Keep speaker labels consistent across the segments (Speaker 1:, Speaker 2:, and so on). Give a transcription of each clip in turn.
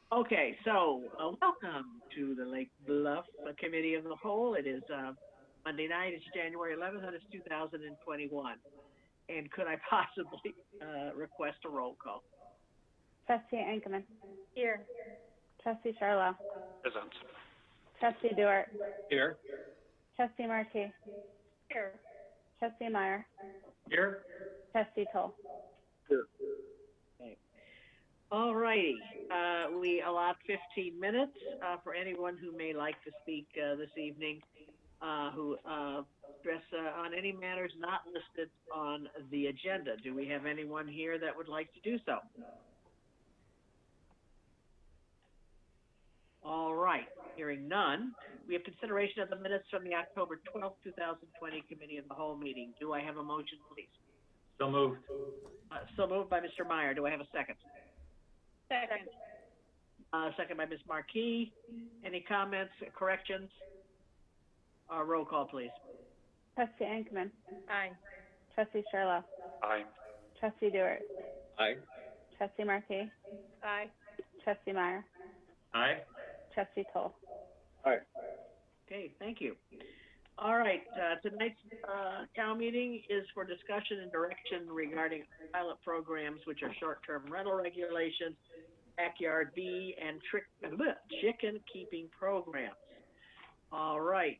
Speaker 1: Okay, so welcome to the Lake Bluff Committee of the Whole. It is Monday night. It's January 11th, and it's 2021. And could I possibly request a roll call?
Speaker 2: Trustee Ankerman.
Speaker 3: Here.
Speaker 2: Trustee Charlo.
Speaker 4: Present.
Speaker 2: Trustee Dewart.
Speaker 4: Here.
Speaker 2: Trustee Markey.
Speaker 3: Here.
Speaker 2: Trustee Meyer.
Speaker 4: Here.
Speaker 2: Trustee Toll.
Speaker 4: Here.
Speaker 1: Okay. All righty. We allot 15 minutes for anyone who may like to speak this evening, who address on any matters not listed on the agenda. Do we have anyone here that would like to do so? All right, hearing none, we have consideration of the minutes from the October 12th, 2020 Committee of the Whole meeting. Do I have a motion, please?
Speaker 4: So moved.
Speaker 1: So moved by Mr. Meyer. Do I have a second?
Speaker 3: Second.
Speaker 1: Second by Ms. Markey. Any comments, corrections? Roll call, please.
Speaker 2: Trustee Ankerman.
Speaker 3: Aye.
Speaker 2: Trustee Charlo.
Speaker 4: Aye.
Speaker 2: Trustee Dewart.
Speaker 4: Aye.
Speaker 2: Trustee Markey.
Speaker 3: Aye.
Speaker 2: Trustee Meyer.
Speaker 4: Aye.
Speaker 2: Trustee Toll.
Speaker 4: Aye.
Speaker 1: Okay, thank you. All right, tonight's town meeting is for discussion and direction regarding pilot programs, which are short-term rental regulations, backyard bee, and chicken keeping programs. All right.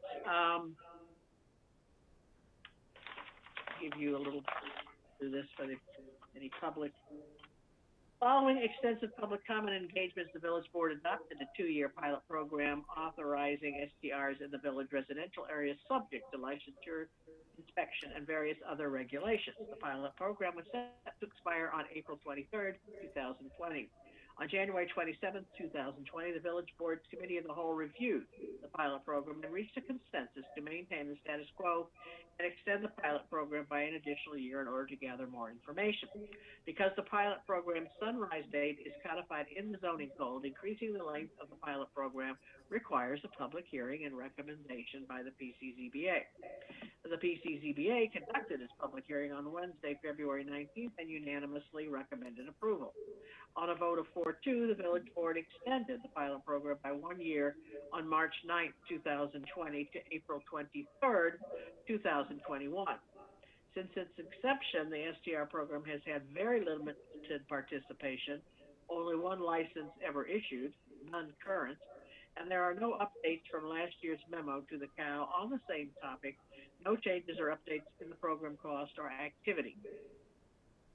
Speaker 1: Give you a little do this for any public. Following extensive public comment engagements, the village board adopted a 2-year pilot program authorizing STRs in the village residential area subject to licensure, inspection, and various other regulations. The pilot program was set to expire on April 23rd, 2020. On January 27th, 2020, the Village Board's Committee of the Whole reviewed the pilot program and reached a consensus to maintain the status quo and extend the pilot program by an additional year in order to gather more information. Because the pilot program's sunrise date is codified in the zoning code, increasing the length of the pilot program requires a public hearing and recommendation by the PCZBA. The PCZBA conducted its public hearing on Wednesday, February 19th, and unanimously recommended approval. On a vote of 4-2, the village board extended the pilot program by 1 year on March 9th, 2020 to April 23rd, 2021. Since its inception, the STR program has had very limited participation, only 1 license ever issued, none current, and there are no updates from last year's memo to the COW on the same topic, no changes or updates in the program cost or activity.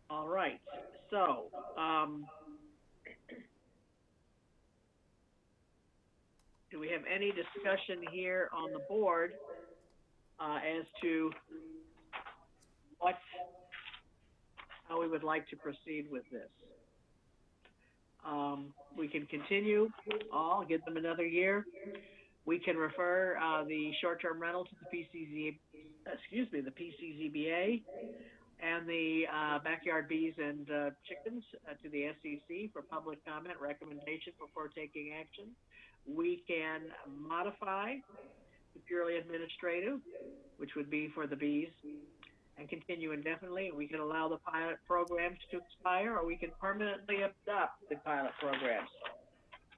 Speaker 1: All right, so do we have any discussion here on the board as to how we would like to proceed with this? We can continue. I'll give them another year. We can refer the short-term rental to the PCZBA, and the backyard bees and chickens to the SEC for public comment, recommendation before taking action. We can modify the purely administrative, which would be for the bees, and continue indefinitely. We can allow the pilot programs to expire, or we can permanently adopt the pilot programs.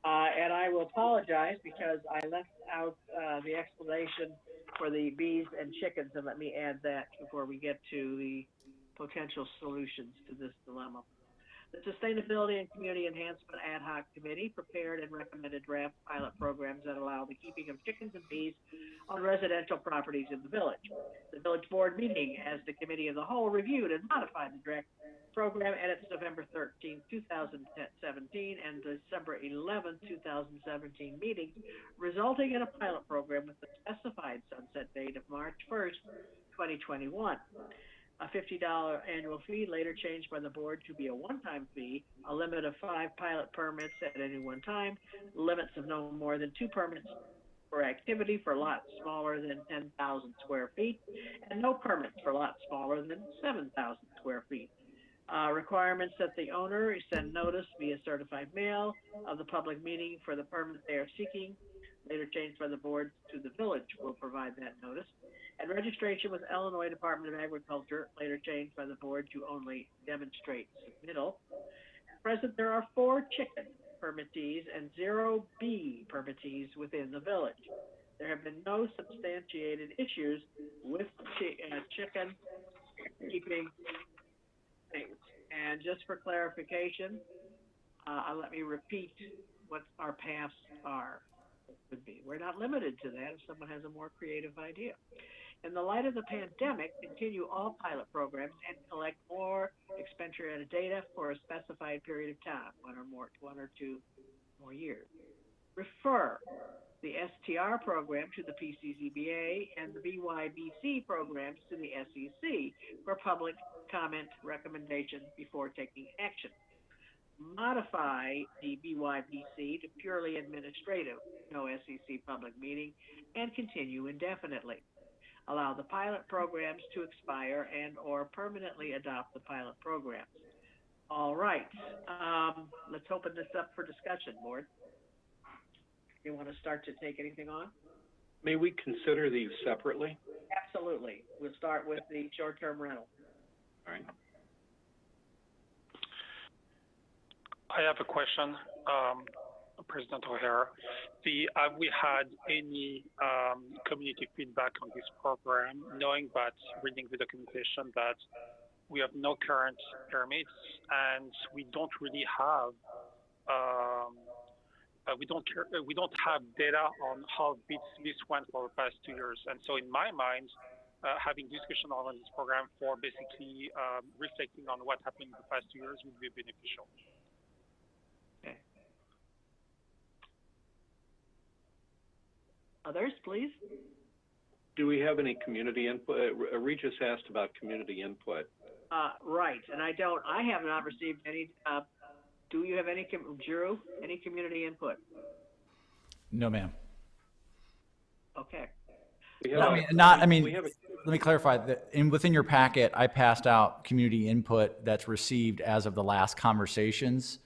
Speaker 1: And I will apologize because I left out the explanation for the bees and chickens, and let me add that before we get to the potential solutions to this dilemma. The Sustainability and Community Enhancement Ad Hoc Committee prepared and recommended draft pilot programs that allow the keeping of chickens and bees on residential properties in the village. The village board meeting as the Committee of the Whole reviewed and modified the draft program at its November 13, 2017 and December 11, 2017 meetings, resulting in a pilot program with the specified sunset date of March 1st, 2021. A $50 annual fee, later changed by the board to be a one-time fee, a limit of 5 pilot permits at any one time, limits of no more than 2 permits per activity for lots smaller than 10,000 square feet, and no permits for lots smaller than 7,000 square feet. Requirements that the owner send notice via certified mail of the public meeting for the permit they are seeking, later changed by the board to the village will provide that notice, and registration with Illinois Department of Agriculture, later changed by the board to only demonstrate submittal. At present, there are 4 chicken permittees and 0 bee permittees within the village. There have been no substantiated issues with chicken keeping things. And just for clarification, let me repeat what our paths are. Would be. We're not limited to that if someone has a more creative idea. In the light of the pandemic, continue all pilot programs and collect more expenditure data for a specified period of time, 1 or 2 more years. Refer the STR program to the PCCBA and the BYBC programs to the SEC for public comment recommendation before taking action. Modify the BYBC to purely administrative, no SEC public meeting, and continue indefinitely. Allow the pilot programs to expire and or permanently adopt the pilot programs. All right, let's open this up for discussion, board. You want to start to take anything on?
Speaker 5: May we consider these separately?
Speaker 1: Absolutely. We'll start with the short-term rental.
Speaker 5: All right.
Speaker 6: I have a question, President O'Hara. Have we had any community feedback on this program, knowing that, reading the documentation, that we have no current permits and we don't really have we don't have data on how this went for the past 2 years. And so in my mind, having discussion on this program for basically reflecting on what happened in the past 2 years would be beneficial.
Speaker 1: Okay. Others, please.
Speaker 5: Do we have any community input? Regis asked about community input.
Speaker 1: Right, and I have not received any. Do you have any, Drew, any community input?
Speaker 7: No, ma'am.
Speaker 1: Okay.
Speaker 7: Let me clarify that within your packet, I passed out community input that's received as of the last conversations.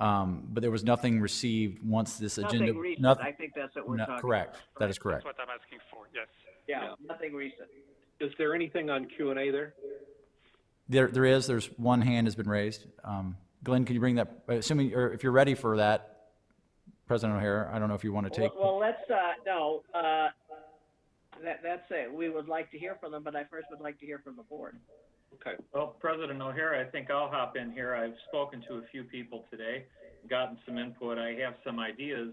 Speaker 7: But there was nothing received once this agenda.
Speaker 1: Nothing recent. I think that's what we're talking
Speaker 7: correct.
Speaker 1: about.
Speaker 7: That is correct.
Speaker 6: That's what I'm asking for, yes.
Speaker 1: Yeah, nothing recent.
Speaker 5: Is there anything on Q&A there?
Speaker 7: There's one hand has been raised. Glenn, can you bring that, assuming, or if you're ready for that, President O'Hara, I don't know if you want to take.
Speaker 1: Well, let's, that's it. We would like to hear from them, but I first would like to hear from the board.
Speaker 5: Okay.
Speaker 4: Well, President O'Hara, I think I'll hop in here. I've spoken to a few people today, gotten some input. I have some ideas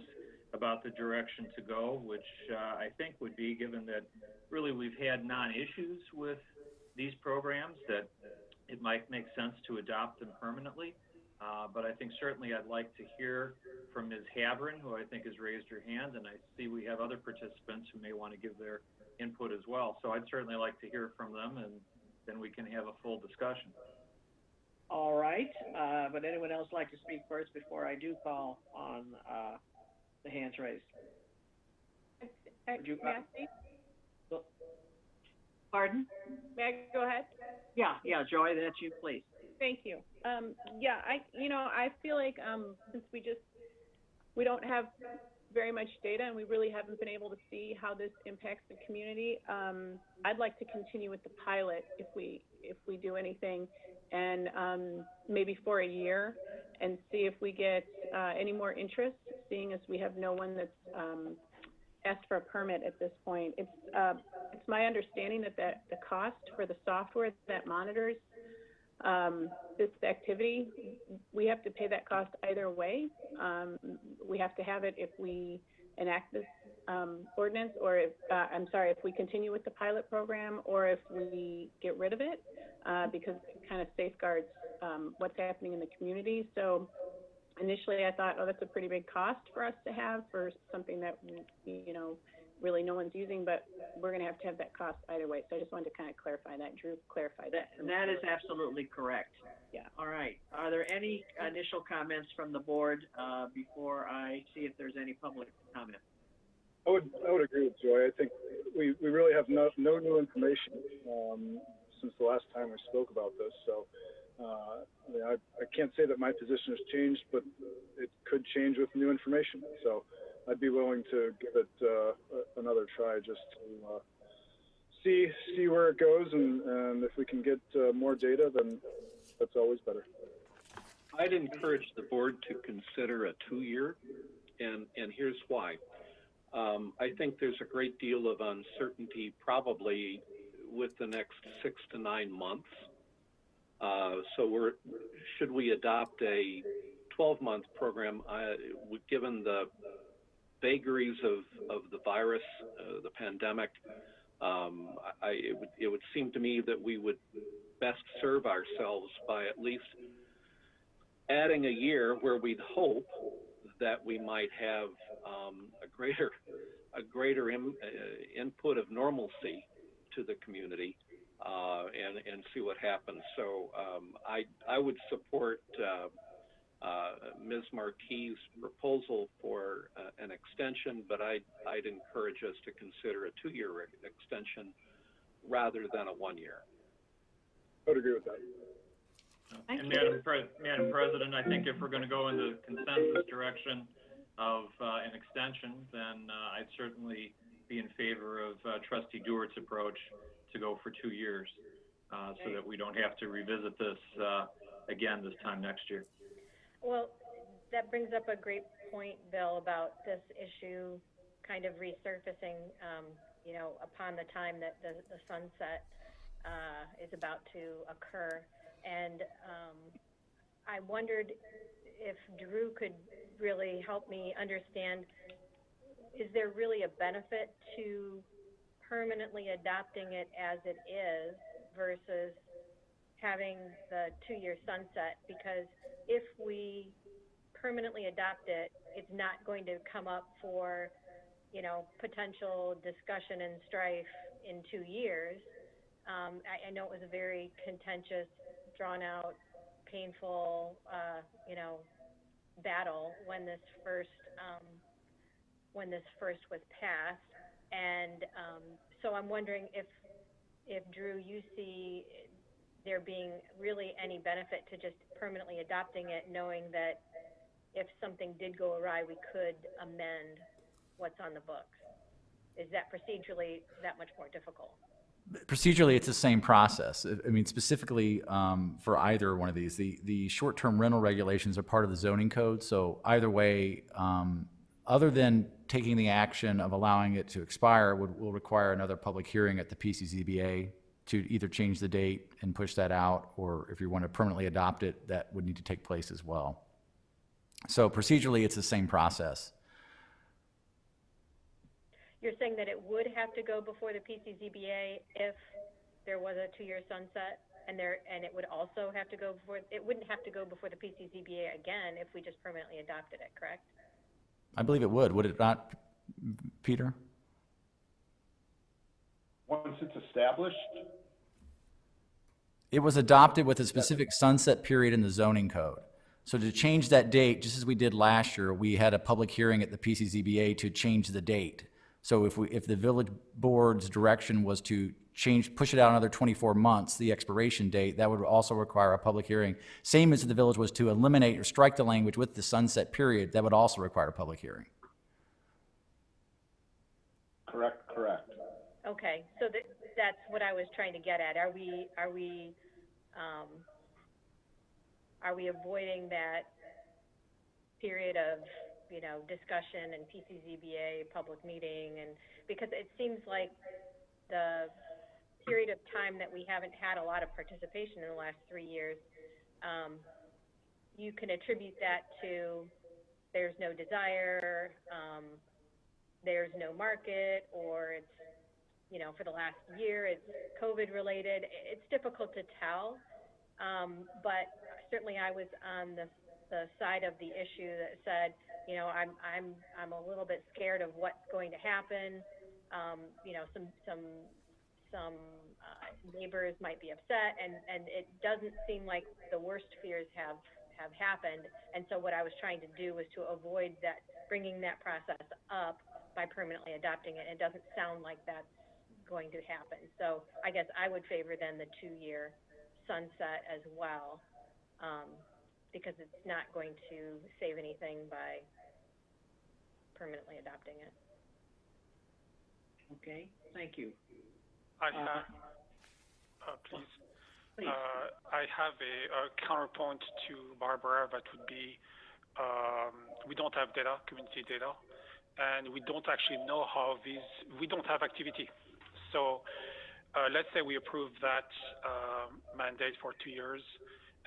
Speaker 4: about the direction to go, which I think would be, given that really we've had non-issues with these programs, that it might make sense to adopt them permanently. But I think certainly I'd like to hear from Ms. Havron, who I think has raised her hand, and I see we have other participants who may want to give their input as well. So I'd certainly like to hear from them, and then we can have a full discussion.
Speaker 1: All right. Would anyone else like to speak first before I do call on the hands raised?
Speaker 3: May I speak?
Speaker 1: Pardon?
Speaker 3: May I go ahead?
Speaker 1: Yeah, Joy, that's you, please.
Speaker 3: Thank you. I feel like since we don't have very much data and we really haven't been able to see how this impacts the community, I'd like to continue with the pilot if we do anything, and maybe for a year, and see if we get any more interest, seeing as we have no one that's asked for a permit at this point. It's my understanding that the cost for the software that monitors this activity, we have to pay that cost either way. We have to have it if we enact this ordinance, or if we continue with the pilot program, or if we get rid of it, because it kind of safeguards what's happening in the community. So initially I thought, that's a pretty big cost for us to have for something that, really no one's using, but we're going to have that cost either way. So I just wanted to kind of clarify that. Drew clarified that.
Speaker 1: That is absolutely correct.
Speaker 3: Yeah.
Speaker 1: All right. Are there any initial comments from the board before I see if there's any public comment?
Speaker 8: I would agree with Joy. I think we really have no new information since the last time we spoke about this. So I can't say that my position has changed, but it could change with new information. So I'd be willing to give it another try just to see where it goes, and if we can get more data, then that's always better.
Speaker 5: I'd encourage the board to consider a 2-year, and here's why. I think there's a great deal of uncertainty probably with the next 6 to 9 months. So should we adopt a 12-month program, given the vagaries of the virus, the pandemic, it would seem to me that we would best serve ourselves by at least adding a year where we'd hope that we might have a greater input of normalcy to the community, and see what happens. So I would support Ms. Marquis's proposal for an extension, but I'd encourage us to consider a 2-year extension rather than a 1-year.
Speaker 8: I would agree with that.
Speaker 4: And Madam President, I think if we're going to go in the consensus direction of an extension, then I'd certainly be in favor of Trustee Dewart's approach to go for 2 years, so that we don't have to revisit this again this time next year.
Speaker 9: Well, that brings up a great point, Bill, about this issue kind of resurfacing, upon the time that the sunset is about to occur. And I wondered if Drew could really help me understand, is there really a benefit to permanently adopting it as it is versus having the 2-year sunset? Because if we permanently adopt it, it's not going to come up for, potential discussion and strife in 2 years. I know it was a very contentious, drawn out, painful, battle when this first was passed. And so I'm wondering if Drew, you see there being really any benefit to just permanently adopting it, knowing that if something did go awry, we could amend what's on the books. Is that procedurally that much more difficult?
Speaker 7: Procedurally, it's the same process. I mean, specifically for either one of these, the short-term rental regulations are part of the zoning code. So either way, other than taking the action of allowing it to expire, will require another public hearing at the PCZBA to either change the date and push that out, or if you want to permanently adopt it, that would need to take place as well. So procedurally, it's the same process.
Speaker 9: You're saying that it would have to go before the PCZBA if there was a 2-year sunset, and it would also have to go before, it wouldn't have to go before the PCZBA again if we just permanently adopted it, correct?
Speaker 7: I believe it would it not, Peter?
Speaker 10: Once it's established?
Speaker 7: It was adopted with a specific sunset period in the zoning code. So to change that date, just as we did last year, we had a public hearing at the PCZBA to change the date. So if the village board's direction was to push it out another 24 months, the expiration date, that would also require a public hearing. Same as if the village was to eliminate or strike the language with the sunset period, that would also require a public hearing.
Speaker 10: Correct.
Speaker 9: Okay, so that's what I was trying to get at. Are we avoiding that period of discussion and PCZBA public meeting? And because it seems like the period of time that we haven't had a lot of participation in the last 3 years, you can attribute that to there's no desire, there's no market, or it's, for the last year, it's COVID related. It's difficult to tell, but certainly I was on the side of the issue that said, I'm a little bit scared of what's going to happen. Some neighbors might be upset, and it doesn't seem like the worst fears have happened. And so what I was trying to do was to avoid that, bringing that process up by permanently adopting it. It doesn't sound like that's going to happen. So I guess I would favor then the 2-year sunset as well, because it's not going to save anything by permanently adopting it.
Speaker 1: Okay, thank you.
Speaker 6: I have, please.
Speaker 1: Please.
Speaker 6: I have a counterpoint to Barbara that would be we don't have data, community data, and we don't actually know we don't have activity. So let's say we approve that mandate for 2 years,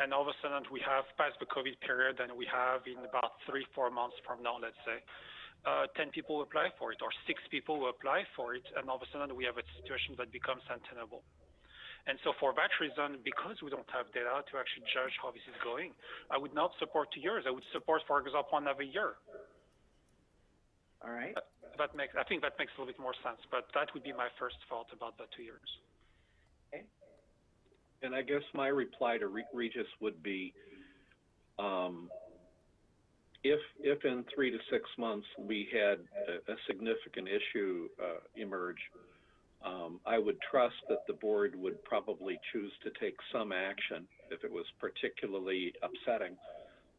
Speaker 6: and all of a sudden we have passed the COVID period, and we have in about 3-4 months from now, let's say, 10 people who apply for it, or 6 people who apply for it, and all of a sudden we have a situation that becomes untenable. And so for that reason, because we don't have data to actually judge how this is going, I would not support 2 years. I would support, for example, another year.
Speaker 1: All right.
Speaker 6: I think that makes a little bit more sense, but that would be my first thought about the 2 years.
Speaker 1: Okay.
Speaker 5: And I guess my reply to Regis would be, if in 3 to 6 months we had a significant issue emerge, I would trust that the board would probably choose to take some action if it was particularly upsetting,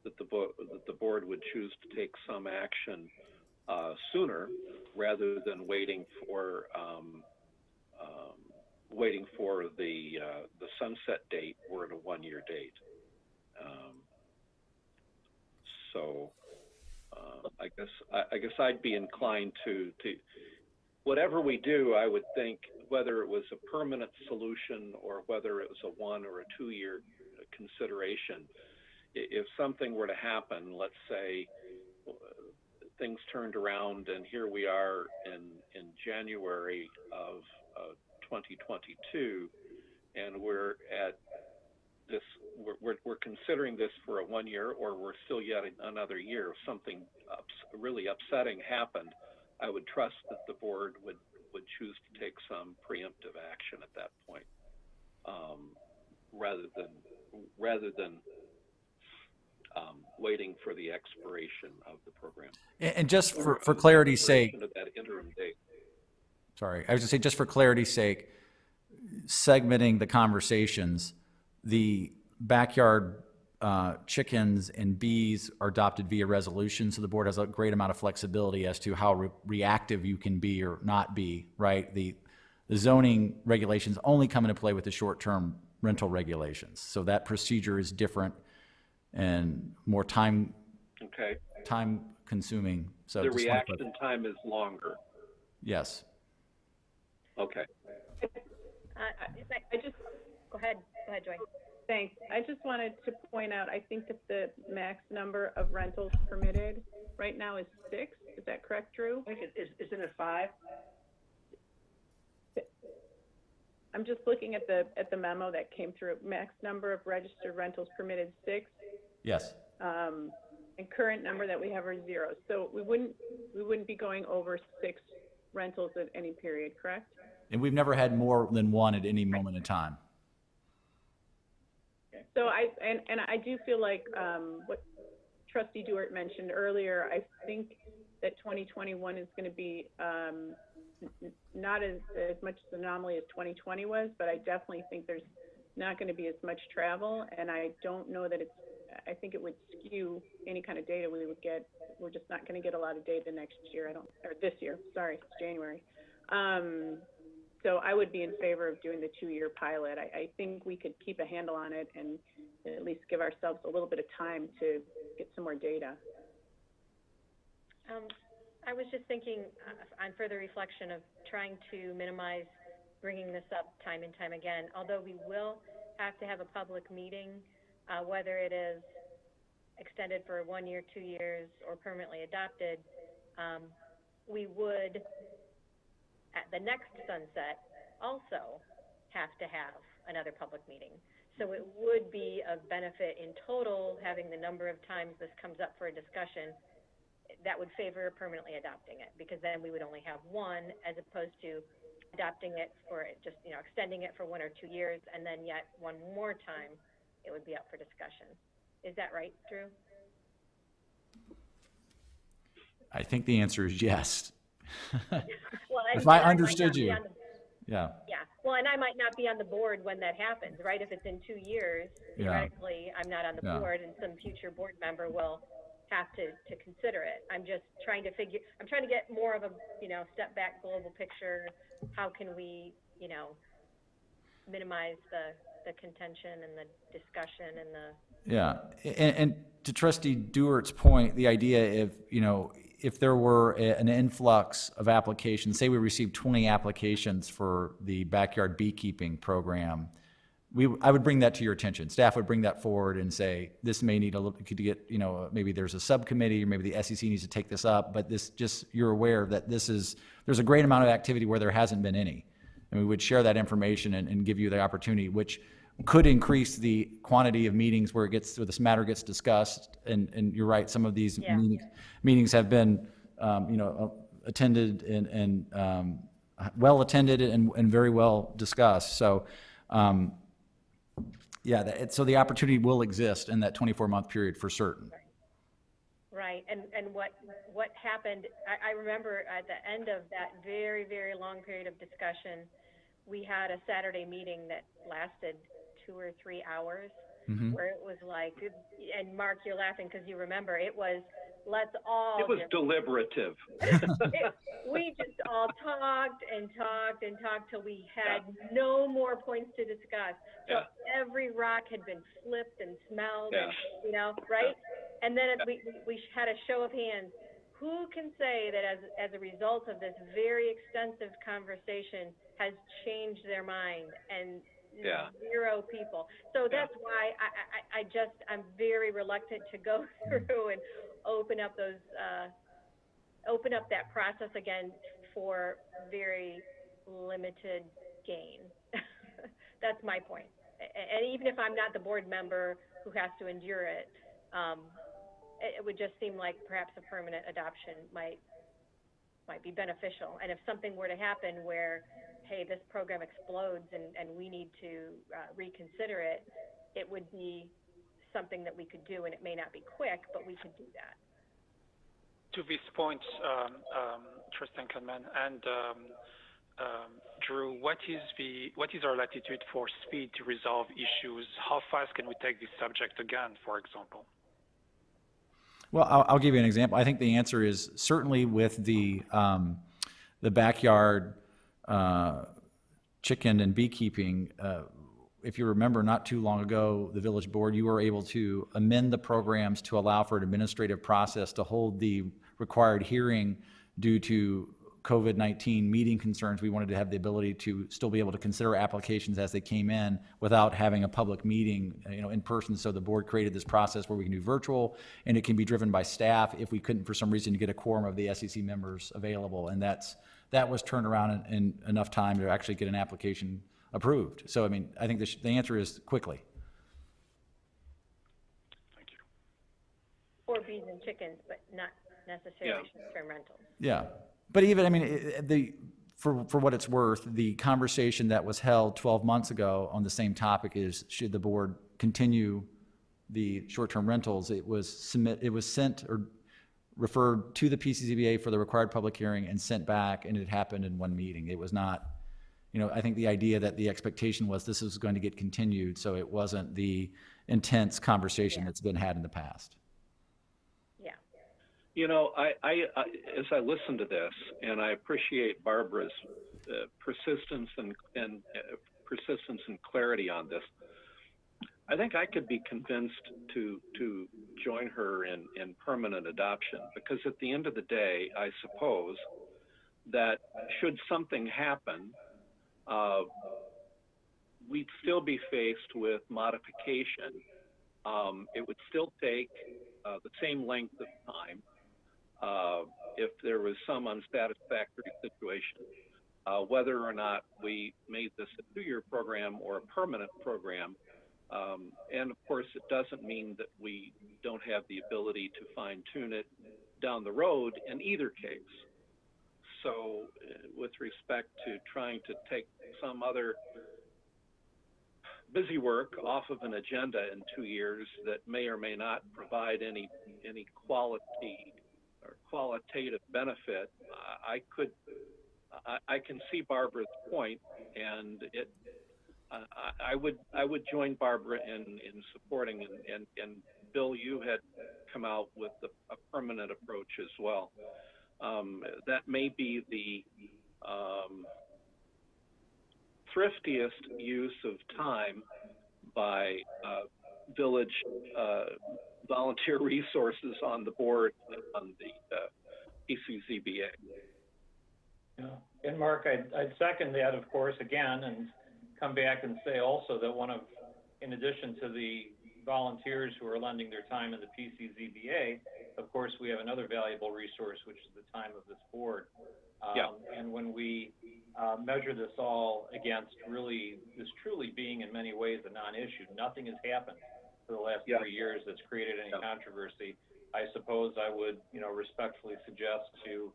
Speaker 5: that the board would choose to take some action sooner rather than waiting for the sunset date or at a 1-year date. I guess I'd be inclined to whatever we do, I would think whether it was a permanent solution or whether it was a 1 or a 2 year consideration, if something were to happen, let's say things turned around and here we are in January of 2022, and we're at this, we're considering this for a 1 year, or we're still yet another year. If something really upsetting happened, I would trust that the board would choose to take some preemptive action at that point, rather than waiting for the expiration of the program.
Speaker 7: And just for clarity's sake,
Speaker 5: of that interim date.
Speaker 7: Sorry, I was going to say, just for clarity's sake, segmenting the conversations, the backyard chickens and bees are adopted via resolution, so the board has a great amount of flexibility as to how reactive you can be or not be, right? The zoning regulations only come into play with the short-term rental regulations, so that procedure is different and more time consuming. So
Speaker 5: the reaction time is longer.
Speaker 7: Yes.
Speaker 5: Okay.
Speaker 9: I just, go ahead, Joy.
Speaker 3: Thanks. I just wanted to point out, I think that the max number of rentals permitted right now is 6. Is that correct, Drew?
Speaker 1: I think isn't it 5?
Speaker 3: I'm just looking at the memo that came through. Max number of registered rentals permitted 6.
Speaker 7: Yes.
Speaker 3: And current number that we have are 0. So we wouldn't be going over 6 rentals at any period, correct?
Speaker 7: And we've never had more than 1 at any moment in time.
Speaker 3: So I do feel like what Trustee Dewart mentioned earlier, I think that 2021 is going to be not as much an anomaly as 2020 was, but I definitely think there's not going to be as much travel, and I don't know that I think it would skew any kind of data we would get. We're just not going to get a lot of data next year, or this year, sorry, it's January. So I would be in favor of doing the 2-year pilot. I think we could keep a handle on it and at least give ourselves a little bit of time to get some more data.
Speaker 9: I was just thinking on further reflection of trying to minimize bringing this up time and time again, although we will have to have a public meeting, whether it is extended for 1 year, 2 years, or permanently adopted, we would, at the next sunset, also have to have another public meeting. So it would be of benefit in total having the number of times this comes up for a discussion that would favor permanently adopting it, because then we would only have 1 as opposed to adopting it for just, extending it for 1 or 2 years, and then yet 1 more time it would be up for discussion. Is that right, Drew?
Speaker 7: I think the answer is yes.
Speaker 9: Well,
Speaker 7: if I understood you. Yeah.
Speaker 9: Yeah. Well, and I might not be on the board when that happens, right? If it's in 2 years, theoretically, I'm not on the board, and some future board member will have to consider it. I'm just trying to get more of a, step back global picture. How can we, minimize the the contention and the discussion and the.
Speaker 7: Yeah, and to Trustee Dewart's point, the idea of, if there were an influx of applications, say we received 20 applications for the backyard beekeeping program, I would bring that to your attention. Staff would bring that forward and say, this may need a little, could get, maybe there's a subcommittee, or maybe the SEC needs to take this up, but you're aware that there's a great amount of activity where there hasn't been any. And we would share that information and give you the opportunity, which could increase the quantity of meetings where this matter gets discussed. And you're right, some of these meetings have been, attended and well attended and very well discussed. So, so the opportunity will exist in that 24-month period for certain.
Speaker 9: Right, and what happened, I remember at the end of that very, very long period of discussion, we had a Saturday meeting that lasted 2 or 3 hours, where it was like, and Mark, you're laughing because you remember, it was, let's all.
Speaker 5: It was deliberative.
Speaker 9: We just all talked and talked and talked till we had no more points to discuss. So every rock had been flipped and smelled, and, right? And then we had a show of hands. Who can say that as a result of this very extensive conversation has changed their mind? And 0 people. So that's why I'm very reluctant to go through and open up that process again for very limited gain. That's my point. And even if I'm not the board member who has to endure it, it would just seem like perhaps a permanent adoption might be beneficial. And if something were to happen where, hey, this program explodes and we need to reconsider it, it would be something that we could do, and it may not be quick, but we could do that.
Speaker 6: To this point, Tristan Conman and Drew, what is our latitude for speed to resolve issues? How fast can we take this subject again, for example?
Speaker 7: Well, I'll give you an example. I think the answer is certainly with the backyard chicken and beekeeping. If you remember, not too long ago, the village board, you were able to amend the programs to allow for an administrative process to hold the required hearing due to COVID-19 meeting concerns. We wanted to have the ability to still be able to consider applications as they came in without having a public meeting, in person. So the board created this process where we can do virtual, and it can be driven by staff if we couldn't, for some reason, get a quorum of the SEC members available. And that was turned around in enough time to actually get an application approved. So, I think the answer is quickly.
Speaker 6: Thank you.
Speaker 9: Or bees and chickens, but not necessarily short-term rentals.
Speaker 7: Yeah. But even, for what it's worth, the conversation that was held 12 months ago on the same topic is, should the board continue the short-term rentals? It was sent or referred to the PCCBA for the required public hearing and sent back, and it happened in one meeting. It was not, I think the idea that the expectation was this was going to get continued, so it wasn't the intense conversation that's been had in the past.
Speaker 5: I as I listen to this, and I appreciate Barbara's persistence and clarity on this, I think I could be convinced to join her in permanent adoption, because at the end of the day, I suppose that should something happen, we'd still be faced with modification. It would still take the same length of time if there was some unsatisfactory situation, whether or not we made this a 2-year program or a permanent program. And of course, it doesn't mean that we don't have the ability to fine-tune it down the road in either case. So with respect to trying to take some other busy work off of an agenda in 2 years that may or may not provide any quality or qualitative benefit, I can see Barbara's point, and I would join Barbara in supporting, and Bill, you had come out with a permanent approach as well. That may be the thriftiest use of time by village volunteer resources on the board and on the PCZBA.
Speaker 4: Yeah. And Mark, I'd second that, of course, again, and come back and say also that in addition to the volunteers who are lending their time in the PCZBA, of course, we have another valuable resource, which is the time of this board. And when we measure this all against this truly being in many ways a non-issue, nothing has happened for the last 3 years that's created any controversy. I suppose I would, respectfully suggest to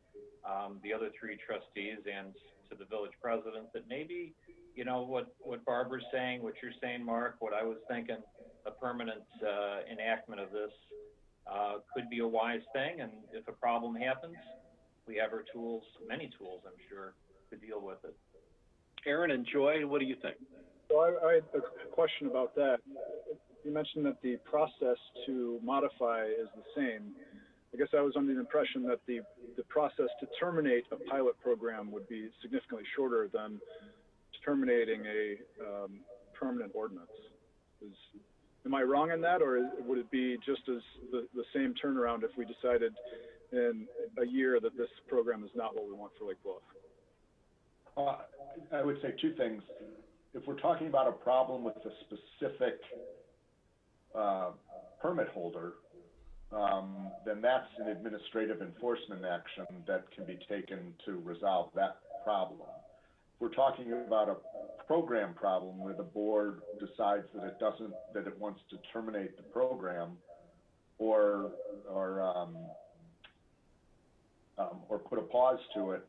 Speaker 4: the other 3 trustees and to the village president that maybe, what Barbara's saying, what you're saying, Mark, what I was thinking, a permanent enactment of this could be a wise thing. And if a problem happens, we have our tools, many tools, I'm sure, to deal with it.
Speaker 5: Aaron and Joy, what do you think?
Speaker 8: So I had a question about that. You mentioned that the process to modify is the same. I guess I was under the impression that the process to terminate a pilot program would be significantly shorter than terminating a permanent ordinance. Am I wrong in that, or would it be just as the same turnaround if we decided in a year that this program is not what we want for Lake Bluff?
Speaker 10: I would say 2 things. If we're talking about a problem with a specific permit holder, then that's an administrative enforcement action that can be taken to resolve that problem. If we're talking about a program problem where the board decides that it wants to terminate the program or put a pause to it,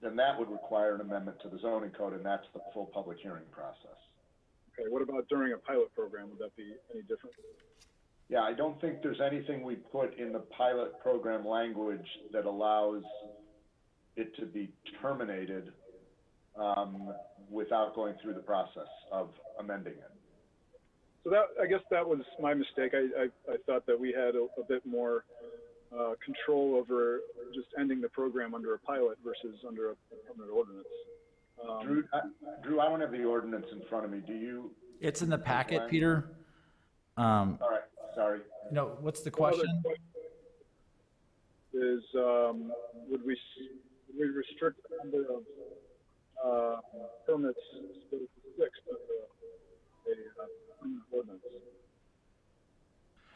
Speaker 10: then that would require an amendment to the zoning code, and that's the full public hearing process.
Speaker 8: Okay, what about during a pilot program? Would that be any different?
Speaker 10: Yeah, I don't think there's anything we put in the pilot program language that allows it to be terminated without going through the process of amending it.
Speaker 8: So I guess that was my mistake. I thought that we had a bit more control over just ending the program under a pilot versus under a permanent ordinance.
Speaker 10: Drew, I don't have the ordinance in front of me. Do you?
Speaker 7: It's in the packet, Peter.
Speaker 10: All right, sorry.
Speaker 7: No, what's the question?
Speaker 8: Is would we restrict the number of permits to 6 under a ordinance?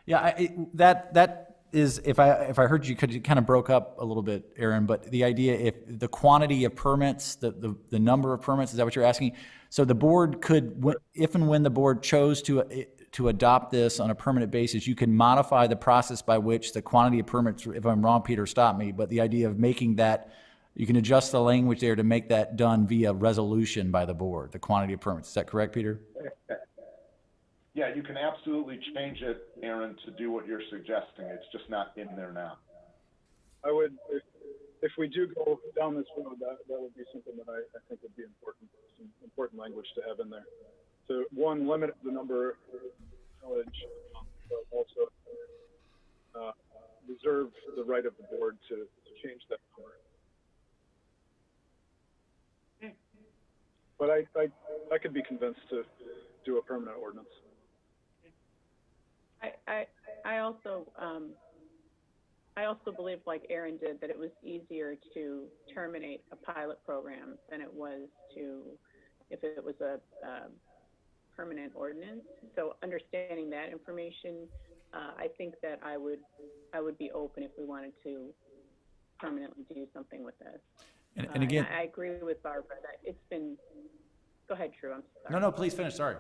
Speaker 7: Yeah, that is, if I heard you, because you kind of broke up a little bit, Aaron, but the idea, if the quantity of permits, the number of permits, is that what you're asking? So the board could, if and when the board chose to adopt this on a permanent basis, you can modify the process by which the quantity of permits, if I'm wrong, Peter, stop me, but the idea of making that, you can adjust the language there to make that done via resolution by the board, the quantity of permits. Is that correct, Peter?
Speaker 10: Yeah, you can absolutely change it, Aaron, to do what you're suggesting. It's just not in there now.
Speaker 8: I would, if we do go down this road, that would be something that I think would be important, some important language to have in there. So one, limit the number of village, but also reserve the right of the board to change that number.
Speaker 1: Okay.
Speaker 8: But I could be convinced to do a permanent ordinance.
Speaker 3: I also believe, like Aaron did, that it was easier to terminate a pilot program than it was if it was a permanent ordinance. So understanding that information, I think that I would be open if we wanted to permanently do something with this.
Speaker 7: And again,
Speaker 3: I agree with Barbara that it's been. Go ahead, Drew. I'm sorry.
Speaker 7: No, please finish. Sorry.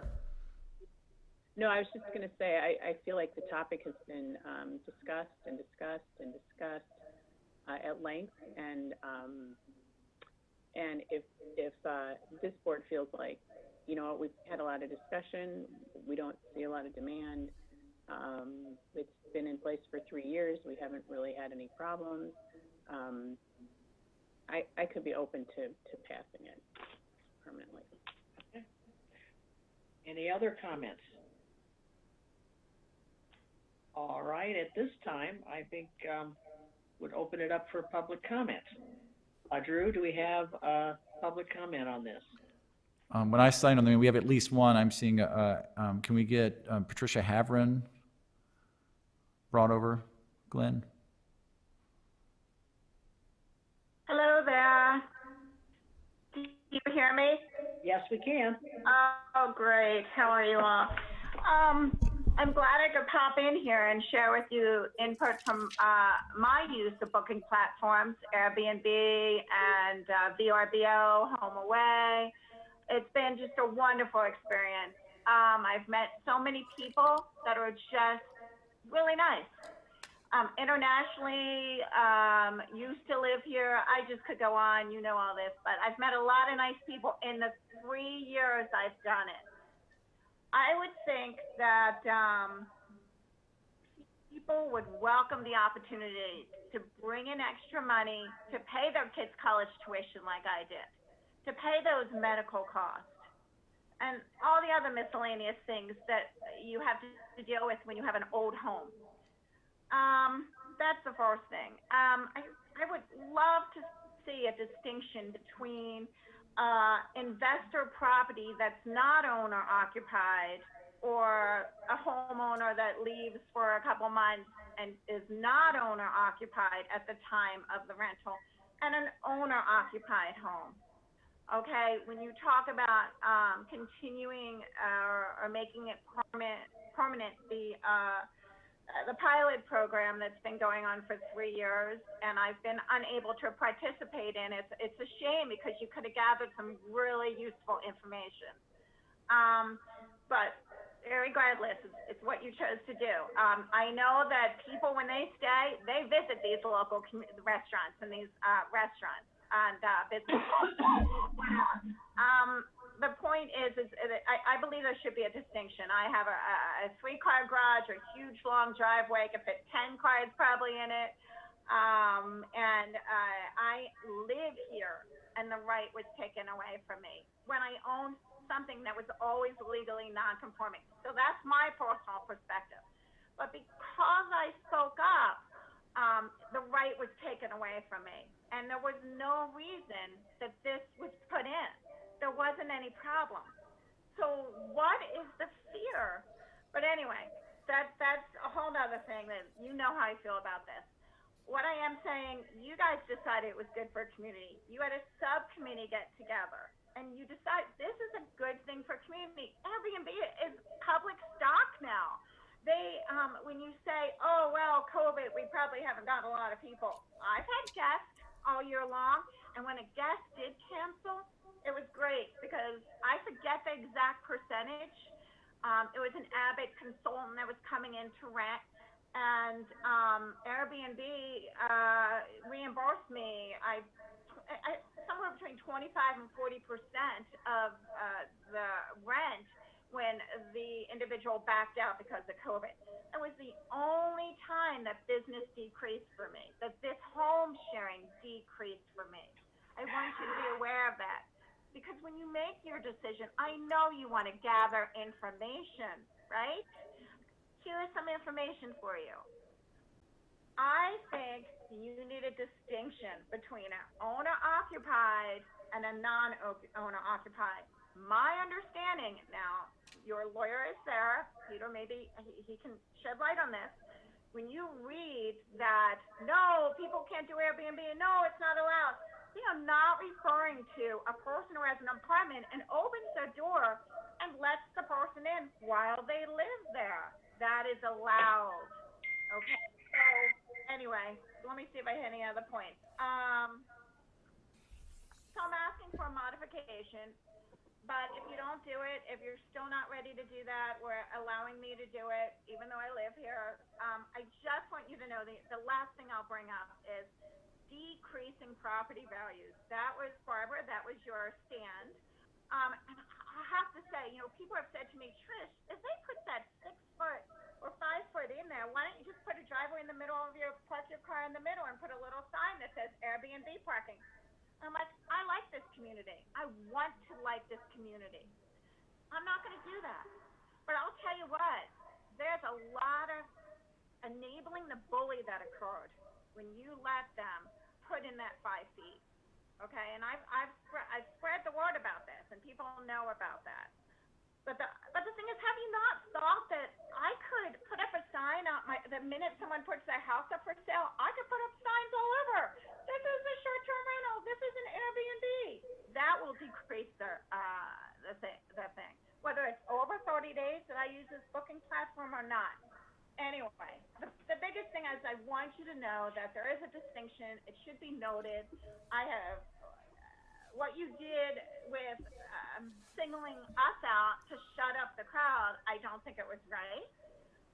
Speaker 3: No, I was just going to say, I feel like the topic has been discussed at length, and if this board feels like, we've had a lot of discussion, we don't see a lot of demand, it's been in place for 3 years, we haven't really had any problems, I could be open to passing it permanently.
Speaker 1: Okay. Any other comments? All right, at this time, I think would open it up for public comment. Drew, do we have public comment on this?
Speaker 7: When I signed on, we have at least one. I'm seeing, can we get Patricia Havrin brought over, Glenn?
Speaker 11: Hello there. Do you hear me?
Speaker 1: Yes, we can.
Speaker 11: Oh, great. How are you all? I'm glad I could pop in here and share with you input from my use of booking platforms, Airbnb and VRBO, HomeAway. It's been just a wonderful experience. I've met so many people that are just really nice. Internationally, used to live here. I just could go on, you know all this, but I've met a lot of nice people in the 3 years I've done it. I would think that people would welcome the opportunity to bring in extra money to pay their kids' college tuition like I did, to pay those medical costs, and all the other miscellaneous things that you have to deal with when you have an old home. That's the first thing. I would love to see a distinction between investor property that's not owner occupied, or a homeowner that leaves for a couple months and is not owner occupied at the time of the rental, and an owner occupied home. Okay, when you talk about continuing or making it permanent, the pilot program that's been going on for 3 years, and I've been unable to participate in it. It's a shame, because you could have gathered some really useful information. But regardless, it's what you chose to do. I know that people, when they stay, they visit these local restaurants and these restaurants and businesses. The point is I believe there should be a distinction. I have a 3-car garage, a huge long driveway, could fit 10 cars probably in it. And I live here, and the right was taken away from me when I owned something that was always legally non-conforming. So that's my personal perspective. But because I spoke up, the right was taken away from me. And there was no reason that this was put in. There wasn't any problem. So what is the fear? But anyway, that's a whole other thing. That you know how I feel about this. What I am saying, you guys decided it was good for a community. You had a subcommittee get together, and you decide this is a good thing for community. Airbnb is public stock now. They, when you say, oh, well, COVID, we probably haven't gotten a lot of people. I've had guests all year long, and when a guest did cancel, it was great, because I forget the exact percentage. It was an Abbott consultant that was coming in to rent, and Airbnb reimbursed me. I somewhere between 25 and 40% of the rent when the individual backed out because of COVID. It was the only time that business decreased for me, that this home sharing decreased for me. I want you to be aware of that. Because when you make your decision, I know you want to gather information, right? Here's some information for you. I think you need a distinction between an owner-occupied and a non-owner-occupied. My understanding, now, your lawyer is Sarah. Peter, maybe he can shed light on this. When you read that, no, people can't do Airbnb, no, it's not allowed, they are not referring to a person who has an apartment and opens their door and lets the person in while they live there. That is allowed. Okay, so anyway, let me see if I have any other points. So I'm asking for a modification, but if you don't do it, if you're still not ready to do that, we're allowing me to do it, even though I live here. I just want you to know the last thing I'll bring up is decreasing property values. That was, Barbara, that was your stand. And I have to say, people have said to me, Trish, if they put that 6-foot or 5-foot in there, why don't you just put a driveway in the middle of park your car in the middle and put a little sign that says Airbnb parking? I'm like, I like this community. I want to like this community. I'm not going to do that. But I'll tell you what, there's a lot of enabling the bully that occurred when you let them put in that 5 feet. okay? And I've spread the word about this, and people know about that. But the thing is, have you not thought that I could put up a sign out the minute someone puts their house up for sale, I could put up signs all over. This is a short-term rental. This is an Airbnb. That will decrease the thing. Whether it's over 30 days that I use this booking platform or not. Anyway, the biggest thing is I want you to know that there is a distinction. It should be noted. I have what you did with singling us out to shut up the crowd. I don't think it was right.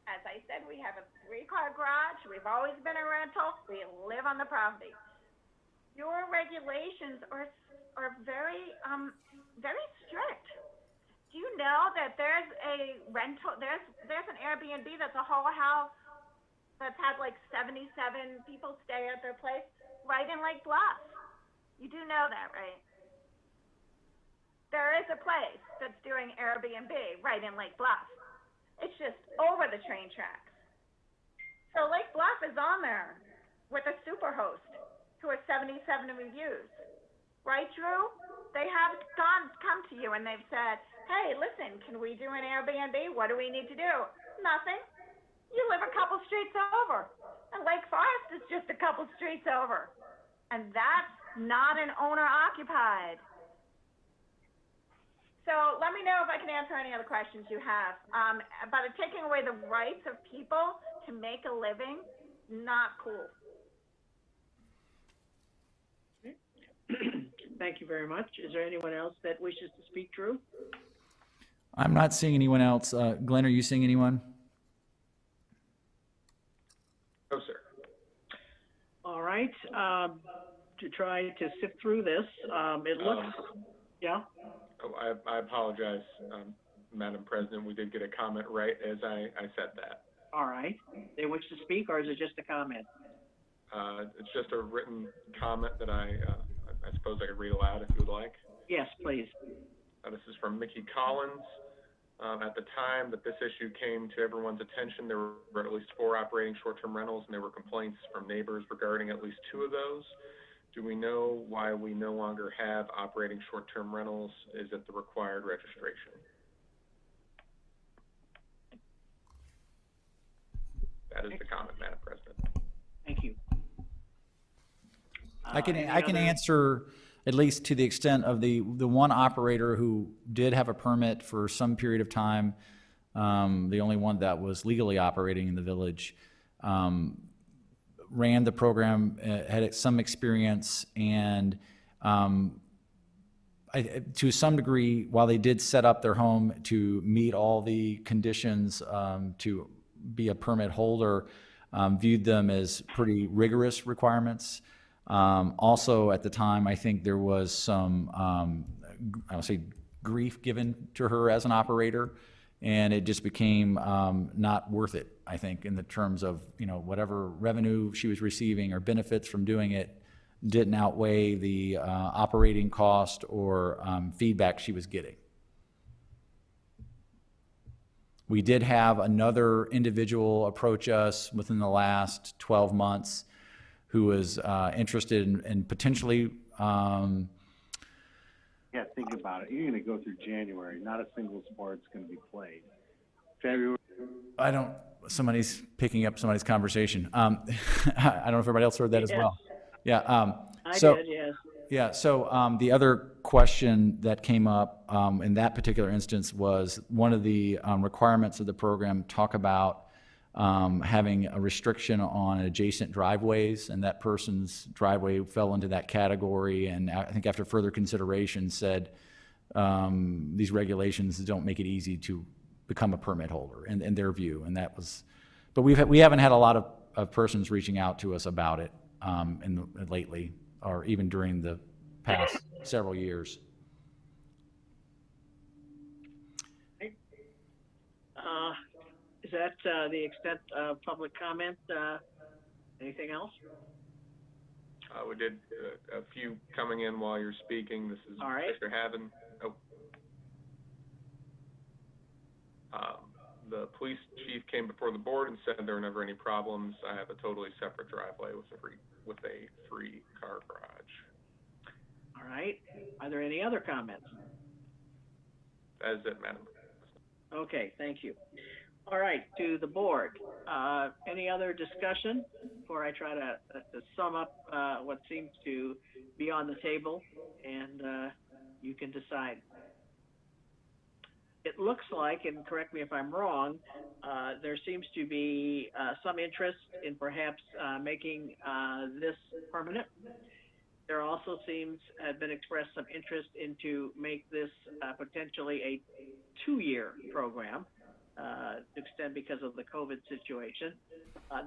Speaker 11: As I said, we have a 3-car garage. We've always been a rental. We live on the property. Your regulations are very very strict. Do you know that there's a rental? There's an Airbnb that's a whole house that's had like 77 people stay at their place right in Lake Bluff. You do know that, right? There is a place that's doing Airbnb right in Lake Bluff. It's just over the train tracks. So Lake Bluff is on there with a super host who has 77 reviews. Right, Drew? They have come to you and they've said, hey, listen, can we do an Airbnb? What do we need to do? Nothing. You live a couple streets over. And Lake Forest is just a couple streets over. And that's not an owner-occupied. So let me know if I can answer any other questions you have. About taking away the rights of people to make a living, not cool.
Speaker 1: Thank you very much. Is there anyone else that wishes to speak, Drew?
Speaker 7: I'm not seeing anyone else. Glenn, are you seeing anyone?
Speaker 4: No, sir.
Speaker 1: All right. To try to sift through this, it looks, yeah?
Speaker 12: Oh, I apologize, Madam President. We did get a comment right as I said that.
Speaker 1: All right. They wish to speak, or is it just a comment?
Speaker 12: It's just a written comment that I suppose I could read aloud if you would like.
Speaker 1: Yes, please.
Speaker 12: This is from Mickey Collins. At the time that this issue came to everyone's attention, there were at least 4 operating short-term rentals, and there were complaints from neighbors regarding at least 2 of those. Do we know why we no longer have operating short-term rentals? Is it the required registration? That is the comment, Madam President.
Speaker 1: Thank you.
Speaker 7: I can answer at least to the extent of the one operator who did have a permit for some period of time, the only one that was legally operating in the village, ran the program, had some experience, and to some degree, while they did set up their home to meet all the conditions to be a permit holder, viewed them as pretty rigorous requirements. Also, at the time, I think there was some, I would say, grief given to her as an operator, and it just became not worth it, I think, in the terms of, whatever revenue she was receiving or benefits from doing it didn't outweigh the operating cost or feedback she was getting. We did have another individual approach us within the last 12 months who was interested in potentially.
Speaker 13: Yeah, think about it. You're going to go through January. Not a single sport's going to be played. February.
Speaker 7: Somebody's picking up somebody's conversation. I don't know if everybody else heard that as well. Yeah.
Speaker 1: I did, yes.
Speaker 7: Yeah. So the other question that came up in that particular instance was one of the requirements of the program talk about having a restriction on adjacent driveways, and that person's driveway fell into that category, and I think after further consideration said these regulations don't make it easy to become a permit holder in their view, and that was, but we haven't had a lot of persons reaching out to us about it lately, or even during the past several years.
Speaker 1: Is that the extent of public comment? Anything else?
Speaker 12: We did a few coming in while you're speaking. This is Mr. Haven. The police chief came before the board and said there were never any problems. I have a totally separate driveway with a 3-car garage.
Speaker 1: All right. Are there any other comments?
Speaker 12: That is it, Madam.
Speaker 1: Okay, thank you. All right, to the board. Any other discussion before I try to sum up what seems to be on the table, and you can decide. It looks like, and correct me if I'm wrong, there seems to be some interest in perhaps making this permanent. There also seems have been expressed some interest into make this potentially a 2-year program to extend because of the COVID situation.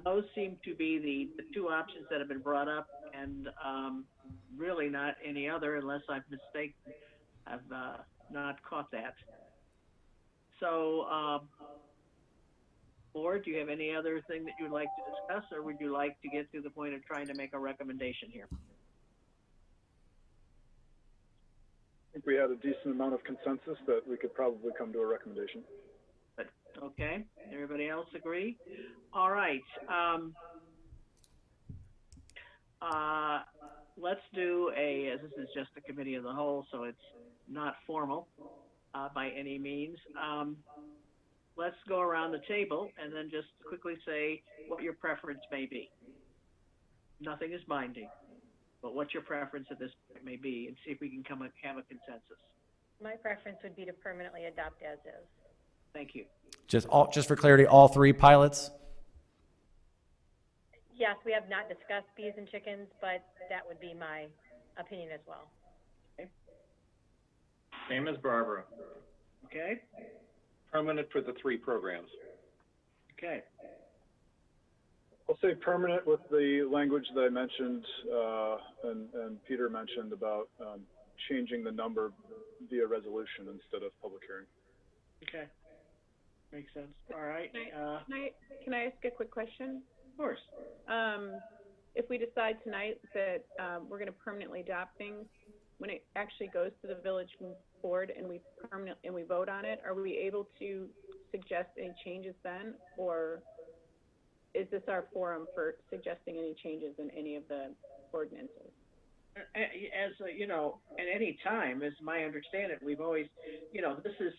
Speaker 1: Those seem to be the two options that have been brought up, and really not any other, unless I've not caught that. So, board, do you have any other thing that you would like to discuss, or would you like to get to the point of trying to make a recommendation here?
Speaker 8: I think we had a decent amount of consensus that we could probably come to a recommendation.
Speaker 1: Okay, everybody else agree? All right. Let's do this is just a committee of the whole, so it's not formal by any means. Let's go around the table and then just quickly say what your preference may be. Nothing is binding, but what your preference at this point may be, and see if we can have a consensus.
Speaker 9: My preference would be to permanently adopt as is.
Speaker 1: Thank you.
Speaker 7: Just for clarity, all 3 pilots?
Speaker 9: Yes, we have not discussed bees and chickens, but that would be my opinion as well.
Speaker 1: Okay.
Speaker 4: Same as Barbara.
Speaker 1: Okay.
Speaker 5: Permanent for the 3 programs.
Speaker 1: Okay.
Speaker 8: I'll say permanent with the language that I mentioned, and Peter mentioned about changing the number via resolution instead of public hearing.
Speaker 1: Okay. Makes sense. All right.
Speaker 3: Can I ask a quick question?
Speaker 1: Of course.
Speaker 3: If we decide tonight that we're going to permanently adopt things, when it actually goes to the village board and we vote on it, are we able to suggest any changes then, or is this our forum for suggesting any changes in any of the ordinances?
Speaker 1: As you know, at any time, as my understanding, we've always,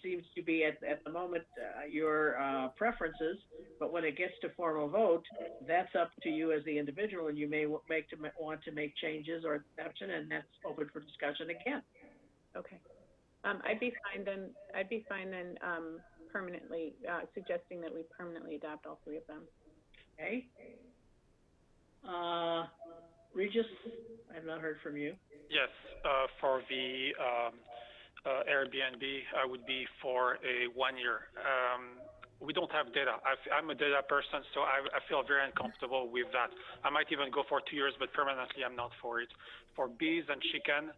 Speaker 1: seems to be at the moment your preferences, but when it gets to formal vote, that's up to you as the individual, and you may want to make changes or exception, and that's open for discussion again.
Speaker 3: Okay. I'd be fine then permanently suggesting that we permanently adopt all 3 of them.
Speaker 1: Okay. Regis, I have not heard from you.
Speaker 6: Yes, for the Airbnb, I would be for a 1 year. We don't have data. I'm a data person, so I feel very uncomfortable with that. I might even go for 2 years, but permanently I'm not for it. For bees and chicken,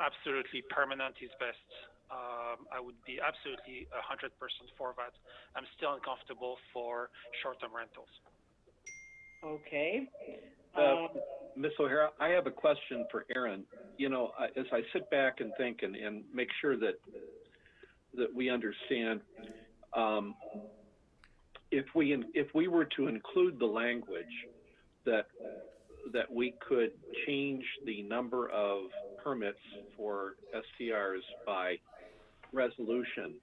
Speaker 6: absolutely permanent is best. I would be absolutely 100% for that. I'm still uncomfortable for short-term rentals.
Speaker 1: Okay.
Speaker 5: Ms. O'Hara, I have a question for Aaron. As I sit back and think and make sure that we understand, if we were to include the language that we could change the number of permits for STRs by resolution,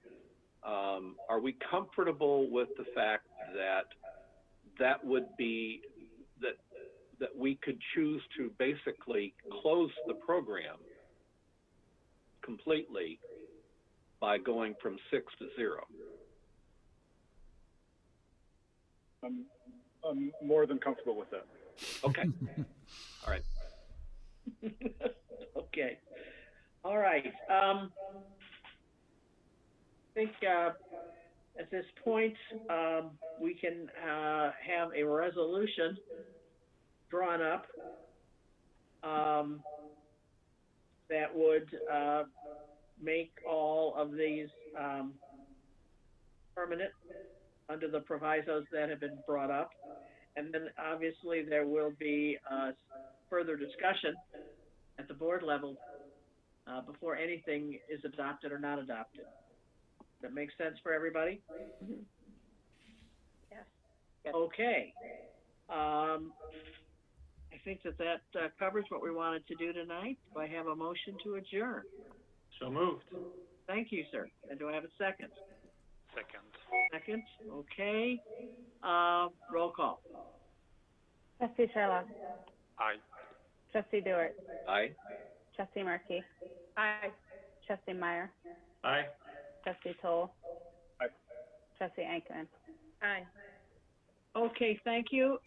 Speaker 5: are we comfortable with the fact that would be that we could choose to basically close the program completely by going from 6 to 0?
Speaker 8: I'm more than comfortable with that.
Speaker 5: Okay. All right.
Speaker 1: Okay. All right. I think at this point we can have a resolution drawn up that would make all of these permanent under the provisos that have been brought up. And then obviously there will be further discussion at the board level before anything is adopted or not adopted. That makes sense for everybody?
Speaker 9: Mm-hmm. Yes.
Speaker 1: Okay. I think that covers what we wanted to do tonight. Do I have a motion to adjourn?
Speaker 4: So moved.
Speaker 1: Thank you, sir. And do I have a second?
Speaker 6: Second.
Speaker 1: Second, okay. Roll call.
Speaker 2: Trustee Sherlock.
Speaker 6: Aye.
Speaker 2: Trustee Dewart.
Speaker 5: Aye.
Speaker 2: Trustee Markey.
Speaker 3: Aye.
Speaker 2: Trustee Meyer.
Speaker 4: Aye.
Speaker 2: Trustee Toll.
Speaker 8: Aye.
Speaker 2: Trustee Ankman.
Speaker 3: Aye.
Speaker 1: Okay, thank you.